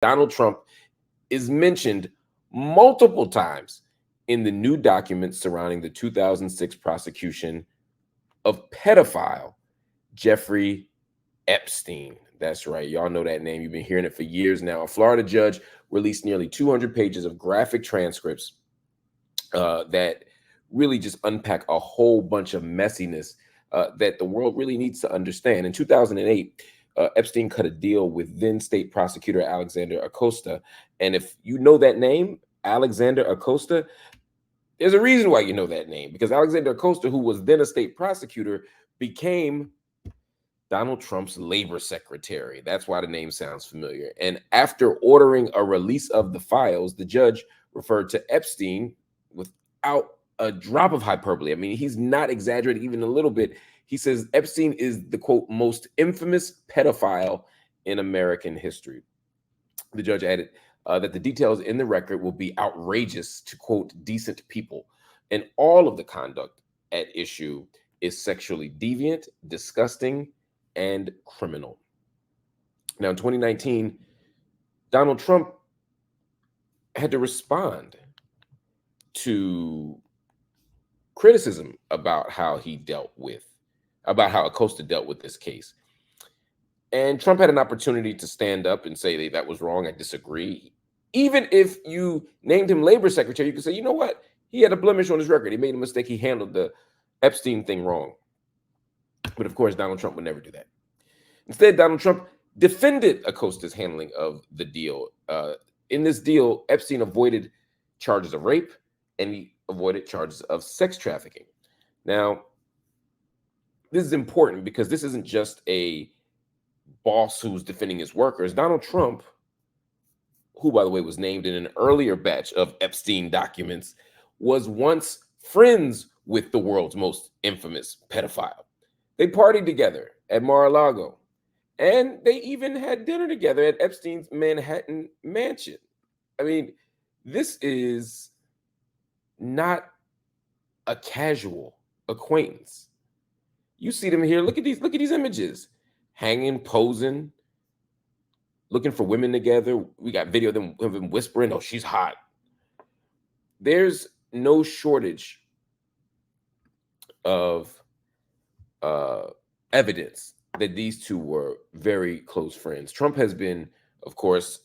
Donald Trump is mentioned multiple times in the new documents surrounding the 2006 prosecution of pedophile Jeffrey Epstein. That's right. Y'all know that name. You've been hearing it for years now. A Florida judge released nearly 200 pages of graphic transcripts that really just unpack a whole bunch of messiness that the world really needs to understand. In 2008, Epstein cut a deal with then state prosecutor Alexander Acosta. And if you know that name, Alexander Acosta, there's a reason why you know that name, because Alexander Acosta, who was then a state prosecutor, became Donald Trump's labor secretary. That's why the name sounds familiar. And after ordering a release of the files, the judge referred to Epstein without a drop of hyperbole. I mean, he's not exaggerating even a little bit. He says Epstein is the, quote, most infamous pedophile in American history. The judge added that the details in the record will be outrageous to, quote, decent people. And all of the conduct at issue is sexually deviant, disgusting, and criminal. Now, in 2019, Donald Trump had to respond to criticism about how Acosta dealt with this case. And Trump had an opportunity to stand up and say that was wrong. I disagree. Even if you named him labor secretary, you could say, you know what? He had a blemish on his record. He made a mistake. He handled the Epstein thing wrong. But of course, Donald Trump would never do that. Instead, Donald Trump defended Acosta's handling of the deal. In this deal, Epstein avoided charges of rape and he avoided charges of sex trafficking. Now, this is important because this isn't just a boss who's defending his workers. Donald Trump, who, by the way, was named in an earlier batch of Epstein documents, was once friends with the world's most infamous pedophile. They partied together at Mar-a-Lago, and they even had dinner together at Epstein's Manhattan mansion. I mean, this is not a casual acquaintance. You see them here. Look at these images, hanging, posing, looking for women together. We got video of them whispering, "Oh, she's hot." There's no shortage of evidence that these two were very close friends. Trump has been, of course,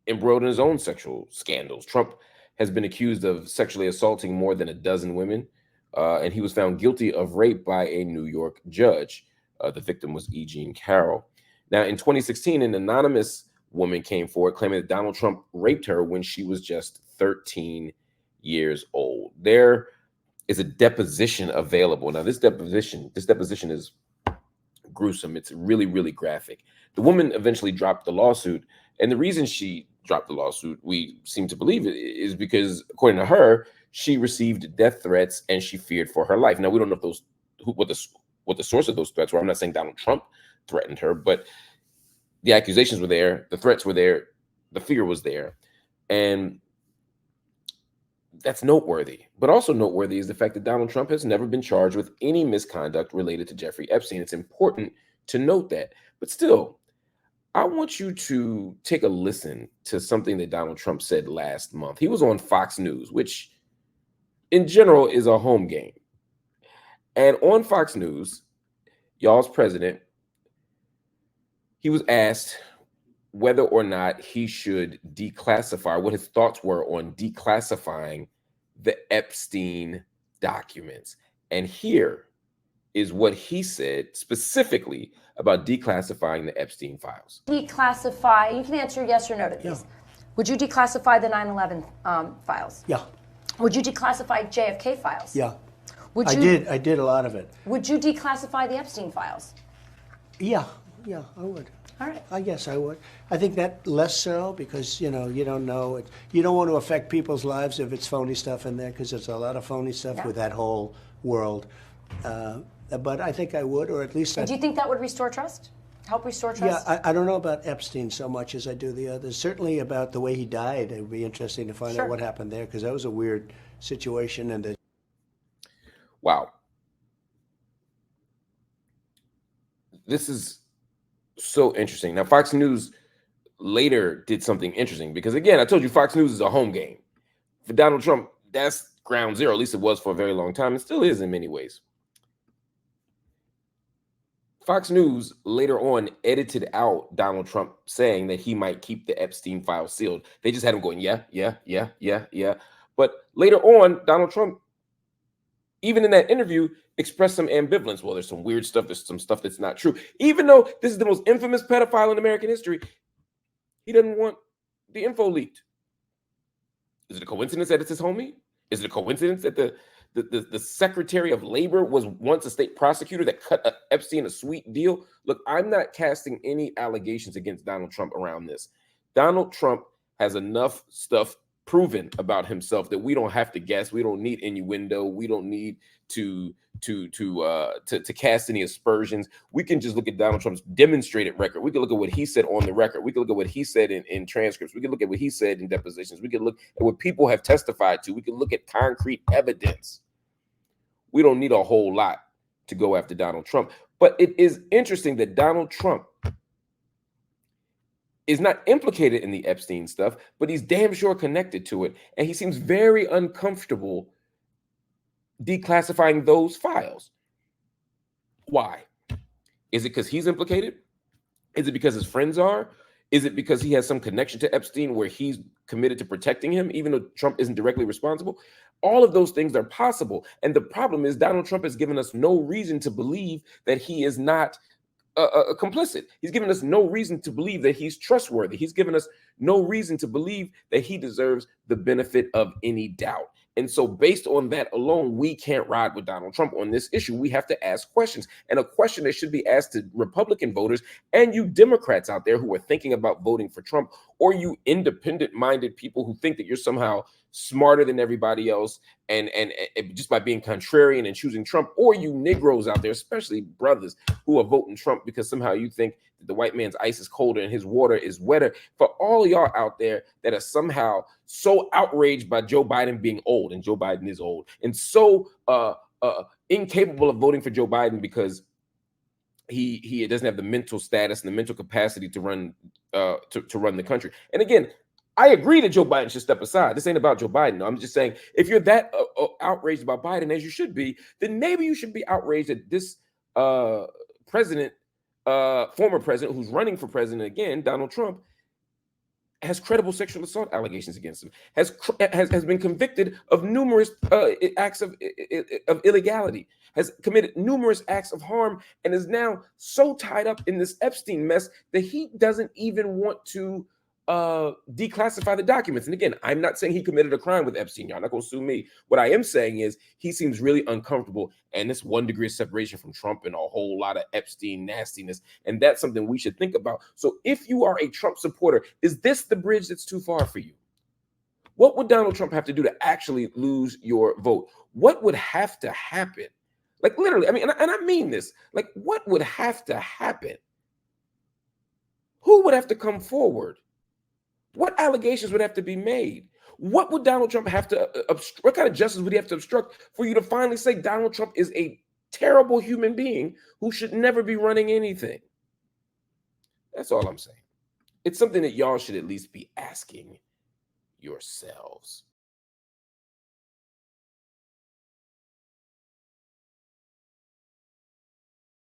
embroiled in his own sexual scandals. Trump has been accused of sexually assaulting more than a dozen women, and he was found guilty of rape by a New York judge. The victim was E. Jean Carroll. Now, in 2016, an anonymous woman came forward claiming that Donald Trump raped her when she was just 13 years old. There is a deposition available. Now, this deposition is gruesome. It's really, really graphic. The woman eventually dropped the lawsuit, and the reason she dropped the lawsuit, we seem to believe it, is because, according to her, she received death threats and she feared for her life. Now, we don't know if what the source of those threats were. I'm not saying Donald Trump threatened her, but the accusations were there, the threats were there, the fear was there, and that's noteworthy. But also noteworthy is the fact that Donald Trump has never been charged with any misconduct related to Jeffrey Epstein. It's important to note that. But still, I want you to take a listen to something that Donald Trump said last month. He was on Fox News, which in general is a home game. And on Fox News, y'all's president, he was asked whether or not he should declassify, what his thoughts were on declassifying the Epstein documents. And here is what he said specifically about declassifying the Epstein files. Declassify, you can answer yes or no to these. Yeah. Would you declassify the 9/11 files? Yeah. Would you declassify JFK files? Yeah. I did a lot of it. Would you declassify the Epstein files? Yeah, I would. All right. I guess I would. I think that less so because, you don't know. You don't want to affect people's lives if it's phony stuff in there because there's a lot of phony stuff with that whole world. But I think I would, or at least Do you think that would restore trust? Help restore trust? Yeah, I don't know about Epstein so much as I do the others. Certainly about the way he died. It would be interesting to find out what happened there because that was a weird situation. And wow. This is so interesting. Now, Fox News later did something interesting because, again, I told you Fox News is a home game. For Donald Trump, that's ground zero. At least it was for a very long time. It still is in many ways. Fox News later on edited out Donald Trump saying that he might keep the Epstein file sealed. They just had him going, yeah, yeah, yeah, yeah, yeah. But later on, Donald Trump, even in that interview, expressed some ambivalence. Well, there's some weird stuff. There's some stuff that's not true. Even though this is the most infamous pedophile in American history, he doesn't want the info leaked. Is it a coincidence that it's his homie? Is it a coincidence that the Secretary of Labor was once a state prosecutor that cut Epstein a sweet deal? Look, I'm not casting any allegations against Donald Trump around this. Donald Trump has enough stuff proven about himself that we don't have to guess. We don't need innuendo. We don't need to cast any aspersions. We can just look at Donald Trump's demonstrated record. We can look at what he said on the record. We can look at what he said in transcripts. We can look at what he said in depositions. We can look at what people have testified to. We can look at concrete evidence. We don't need a whole lot to go after Donald Trump. But it is interesting that Donald Trump is not implicated in the Epstein stuff, but he's damn sure connected to it. And he seems very uncomfortable declassifying those files. Why? Is it because he's implicated? Is it because his friends are? Is it because he has some connection to Epstein where he's committed to protecting him, even though Trump isn't directly responsible? All of those things are possible. And the problem is Donald Trump has given us no reason to believe that he is not complicit. He's given us no reason to believe that he's trustworthy. He's given us no reason to believe that he deserves the benefit of any doubt. And so based on that alone, we can't ride with Donald Trump on this issue. We have to ask questions, and a question that should be asked to Republican voters and you Democrats out there who are thinking about voting for Trump, or you independent-minded people who think that you're somehow smarter than everybody else and just by being contrarian and choosing Trump, or you Negroes out there, especially brothers who are voting Trump because somehow you think that the white man's ice is colder and his water is wetter. For all y'all out there that are somehow so outraged by Joe Biden being old, and Joe Biden is old, and so incapable of voting for Joe Biden because he doesn't have the mental status and the mental capacity to run to run the country. And again, I agree that Joe Biden should step aside. This ain't about Joe Biden. No, I'm just saying, if you're that outraged about Biden, as you should be, then maybe you should be outraged that this president, former president who's running for president again, Donald Trump, has credible sexual assault allegations against him, has been convicted of numerous acts of illegality, has committed numerous acts of harm, and is now so tied up in this Epstein mess that he doesn't even want to declassify the documents. And again, I'm not saying he committed a crime with Epstein. Y'all not gonna sue me. What I am saying is he seems really uncomfortable, and this 1 degree of separation from Trump and a whole lot of Epstein nastiness. And that's something we should think about. So if you are a Trump supporter, is this the bridge that's too far for you? What would Donald Trump have to do to actually lose your vote? What would have to happen? Like literally, I mean, and I mean this, like what would have to happen? Who would have to come forward? What allegations would have to be made? What would Donald Trump have to what kind of justice would he have to obstruct for you to finally say Donald Trump is a terrible human being who should never be running anything? That's all I'm saying. It's something that y'all should at least be asking yourselves.